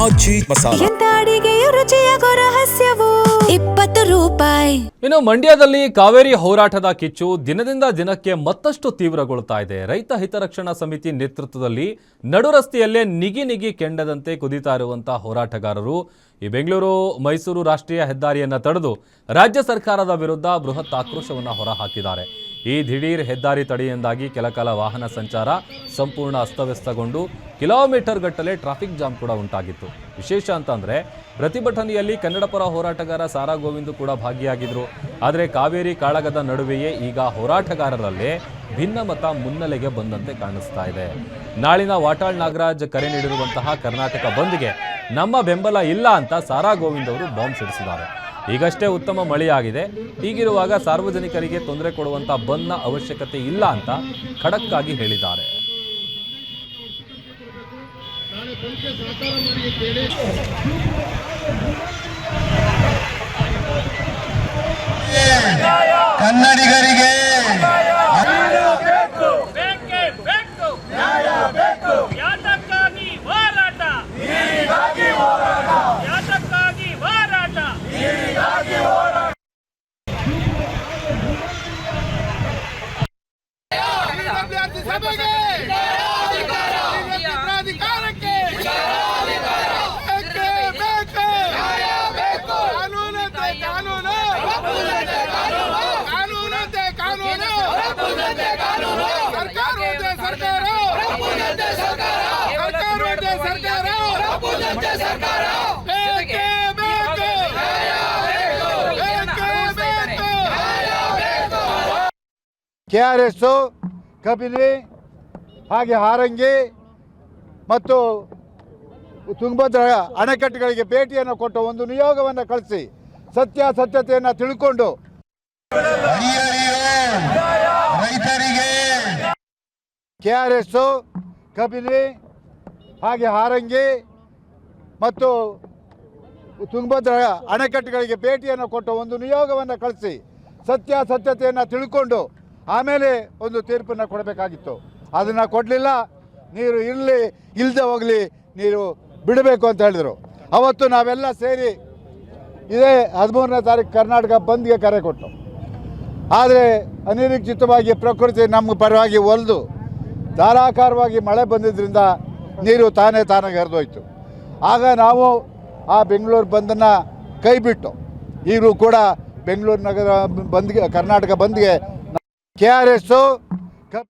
ಆಚಿ ಮಸಾಲ. ಎಂತ ಅಡಿಗೆಯ ರುಚಿಯಾಗೋ ರಹಸ್ಯವು 20 ರೂಪಾಯಿ. ಇನ್ನು ಮಂಡ್ಯದಲ್ಲಿ ಕಾವೇರಿ ಹೋರಾಟದ ಕಿಚ್ಚು ದಿನದಿಂದ ದಿನಕ್ಕೆ ಮತ್ತಷ್ಟು ತೀವ್ರಗೊಳ್ತಾ ಇದೆ. ರೈತ ಹಿತರಕ್ಷಣಾ ಸಮಿತಿ ನೇತೃತ್ವದಲ್ಲಿ ನಡು ರಸ್ತೆಯಲ್ಲೇ ನಿಗಿ ಕೆಂಡದಂತೆ ಕುದಿತಾ ಇರುವಂತಹ ಹೋರಾಟಗಾರರು ಈ ಬೆಂಗಳೂರು ಮೈಸೂರು ರಾಷ್ಟ್ರೀಯ ಹೆದ್ದಾರಿಯನ್ನು ತಡೆದು ರಾಜ್ಯ ಸರ್ಕಾರದ ವಿರುದ್ಧ ಬೃಹತ್ ಆಕ್ರೋಶವನ್ನು ಹೊರಹಾಕಿದ್ದಾರೆ. ಈ ದಿಢೀರ್ ಹೆದ್ದಾರಿ ತಡೆಯಿಂದಾಗಿ ಕೆಲಕಾಲ ವಾಹನ ಸಂಚಾರ ಸಂಪೂರ್ಣ ಅಸ್ತವ್ಯಸ್ತಗೊಂಡು ಕಿಲೋಮೀಟರ್ ಗಟ್ಟಲೆ ಟ್ರಾಫಿಕ್ ಜಾಮ್ ಕೂಡ ಉಂಟಾಗಿತ್ತು. ವಿಶೇಷ ಅಂತಂದರೆ ಪ್ರತಿಭಟನೆಯಲ್ಲಿ ಕನ್ನಡಪರ ಹೋರಾಟಗಾರ ಸಾರಾ ಗೋವಿಂದ್ ಕೂಡ ಭಾಗಿಯಾಗಿದ್ದರು. ಆದರೆ ಕಾವೇರಿ ಕಾಳಗದ ನಡುವೆಯೇ ಈಗ ಹೋರಾಟಗಾರರಲ್ಲೇ ಭಿನ್ನಮತ ಮುನ್ನೆಲೆಗೆ ಬಂದಂತೆ ಕಾಣಿಸ್ತಾ ಇದೆ. ನಾಳಿನ ವಾಟಾಳ್ ನಾಗರಾಜ್ ಕರೆ ನೀಡಿರುವಂತಹ ಕರ್ನಾಟಕ ಬಂದ್ಗೆ ನಮ್ಮ ಬೆಂಬಲ ಇಲ್ಲ ಅಂತ ಸಾರಾ ಗೋವಿಂದ್ ಅವರು ಬಾಂಬ್ ಸಿಡಿಸಿದ್ದಾರೆ. ಈಗಷ್ಟೇ ಉತ್ತಮ ಮಳೆಯಾಗಿದೆ. ಹೀಗಿರುವಾಗ ಸಾರ್ವಜನಿಕರಿಗೆ ತೊಂದರೆ ಕೊಡುವಂಥ ಬಂದ್ನ ಅವಶ್ಯಕತೆ ಇಲ್ಲ ಅಂತ ಖಡಕ್ ಆಗಿ ಹೇಳಿದ್ದಾರೆ. ಕನ್ನಡಿಗರಿಗೆ KRS, ಕಬಿನಿ, ಹಾಗೆ ಹಾರಂಗಿ ಮತ್ತು ತುಂಗಭದ್ರಾ ಅಣೆಕಟ್ಟುಗಳಿಗೆ ಭೇಟಿಯನ್ನು ಕೊಟ್ಟು ಒಂದು ನಿಯೋಗವನ್ನು ಕಳಿಸಿ ಸತ್ಯತೆಯನ್ನು ತಿಳ್ಕೊಂಡು ರೈತರಿಗೆ KRS, ಕಬಿನಿ, ಹಾಗೆ ಹಾರಂಗಿ ಮತ್ತು ತುಂಗಭದ್ರಾ ಅಣೆಕಟ್ಟುಗಳಿಗೆ ಭೇಟಿಯನ್ನು ಕೊಟ್ಟು ಒಂದು ನಿಯೋಗವನ್ನು ಕಳಿಸಿ ಸತ್ಯತೆಯನ್ನು ತಿಳ್ಕೊಂಡು ಆಮೇಲೆ ಒಂದು ತೀರ್ಪನ್ನು ಕೊಡಬೇಕಾಗಿತ್ತು. ಅದನ್ನು ಕೊಡಲಿಲ್ಲ. ನೀರು ಇಲ್ಲದೆ ಹೋಗಲಿ, ನೀರು ಬಿಡಬೇಕು ಅಂತ ಹೇಳಿದರು. ಅವತ್ತು ನಾವೆಲ್ಲ ಸೇರಿ ಇದೇ 13ನೇ ತಾರೀಕು ಕರ್ನಾಟಕ ಬಂದ್ಗೆ ಕರೆ ಕೊಟ್ಟು, ಆದರೆ ಅನಿರೀಕ್ಷಿತವಾಗಿ ಪ್ರಕೃತಿ ನಮ್ಮ ಪರವಾಗಿ ಒಲಿದು ಧಾರಾಕಾರವಾಗಿ ಮಳೆ ಬಂದಿದ್ದರಿಂದ ನೀರು ತಾನಾಗಿ ಹರಿದೋಯ್ತು. ಆಗ ನಾವು ಆ ಬೆಂಗಳೂರು ಬಂದನ್ನು ಕೈ ಬಿಟ್ಟು ಈಗಲೂ ಕೂಡ ಬೆಂಗಳೂರು ನಗರ ಬಂದ್ಗೆ ಕರ್ನಾಟಕ ಬಂದ್ಗೆ KRS